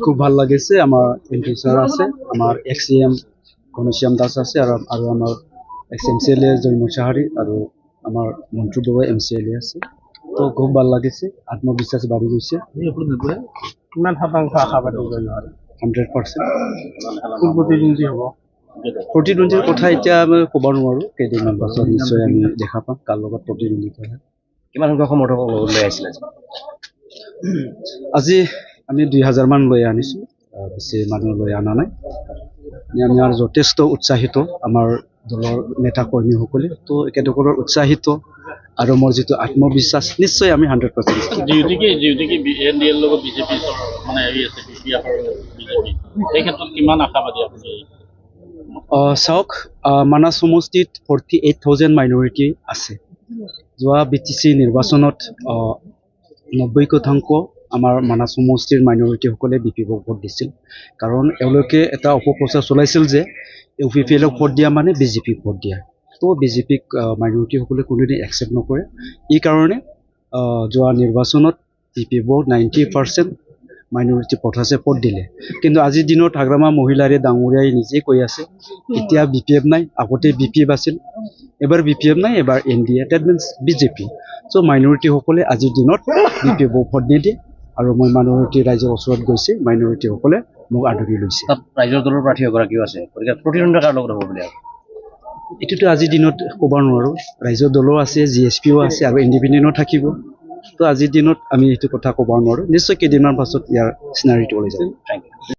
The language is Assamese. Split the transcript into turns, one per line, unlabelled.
খুব ভাল লাগিছে। আমাৰ এমপি ছাৰ আছে, আমাৰ এক্স-CM ঘনশ্যাম দাস আছে, আৰু আমাৰ এক্স-MCLA জৈন চাহাৰী, আৰু আমাৰ মন্টু বৰুৱা MCLA আছে। তো খুব ভাল লাগিছে, আত্মবিশ্বাস বাঢ়ি গৈছে।
কিমান শতাংশ আশাবাদী জয়ী হয়?
100%।
কোন প্ৰতিদ্বন্দ্বী হ'ব?
প্ৰতিদ্বন্দ্বীৰ কথা এতিয়া আমি ক'ব নোৱাৰোঁ। কেইদিনমান পাছত নিশ্চয় আমি দেখা পাম কাৰ লগত প্ৰতিদ্বন্দ্বিতা হয়।
কিমান সংখ্যক সমৰ্থকক লগত লৈ আহিছিলে?
আজি আমি 2000 মান লৈ আনিছোঁ, বেছি মানুহ লৈ অনা নাই। আমি আৰু যথেষ্ট উৎসাহিত আমাৰ দলৰ নেতা কৰ্মীসকলে। তো একেডোখৰৰ উৎসাহিত আৰু মোৰ যিটো আত্মবিশ্বাস, নিশ্চয় আমি 100%।
NDAৰ লগত বিজেপি মানে হেৰি আছে, BPF আৰু বিজেপি, এই ক্ষেত্ৰত কিমান আশাবাদী আপুনি?
চাওক, মানাহ সমষ্টিত 48,000 মাইনৰিটি আছে। যোৱা BTC নিৰ্বাচনত 90% আমাৰ মানাহ সমষ্টিৰ মাইনৰিটিসকলে BPPক ভোট দিছিল। কাৰণ এওঁলোকে এটা অপপ্ৰচাৰ চলাইছিল যে UPPLক ভোট দিয়া মানে BJPক ভোট দিয়া। তো BJPক মাইনৰিটিসকলে কোনোদিন একচেপ্ট নকৰে। এই কাৰণে যোৱা নিৰ্বাচনত BPPক 90% মাইনৰিটি পথাছে ভোট দিলে। কিন্তু আজিৰ দিনত হাগ্ৰামা মহিলাৰে ডাঙৰীয়াই নিজে কৈ আছে, এতিয়া BPF নাই, আগতে BPF আছিল, এবাৰ BPF নাই, এবাৰ NDA, ডেট মিনছ BJP। চ' মাইনৰিটিসকলে আজিৰ দিনত BPPক ভোট নিদিয়ে। আৰু মই মাইনৰিটি ৰাইজৰ ওচৰত গৈছে, মাইনৰিটিসকলে মোক আদৰি লৈছে।
তাত ৰাইজৰ দলৰ প্ৰাৰ্থী এগৰাকীও আছে, গতিকে প্ৰতিদ্বন্দ্বিতা কাৰ লগত হ'ব বুলি আৰু?
এইটোতো আজিৰ দিনত ক'ব নোৱাৰোঁ। ৰাইজৰ দলো আছে, GSPও আছে, আৰু ইণ্ডিপেণ্ডেণ্টো থাকিব। তো আজিৰ দিনত আমি এইটো কথা ক'ব নোৱাৰোঁ। নিশ্চয় কেইদিনমান পাছত ইয়াৰ চিনাৰীটো ওলাই যাব।
Thank U.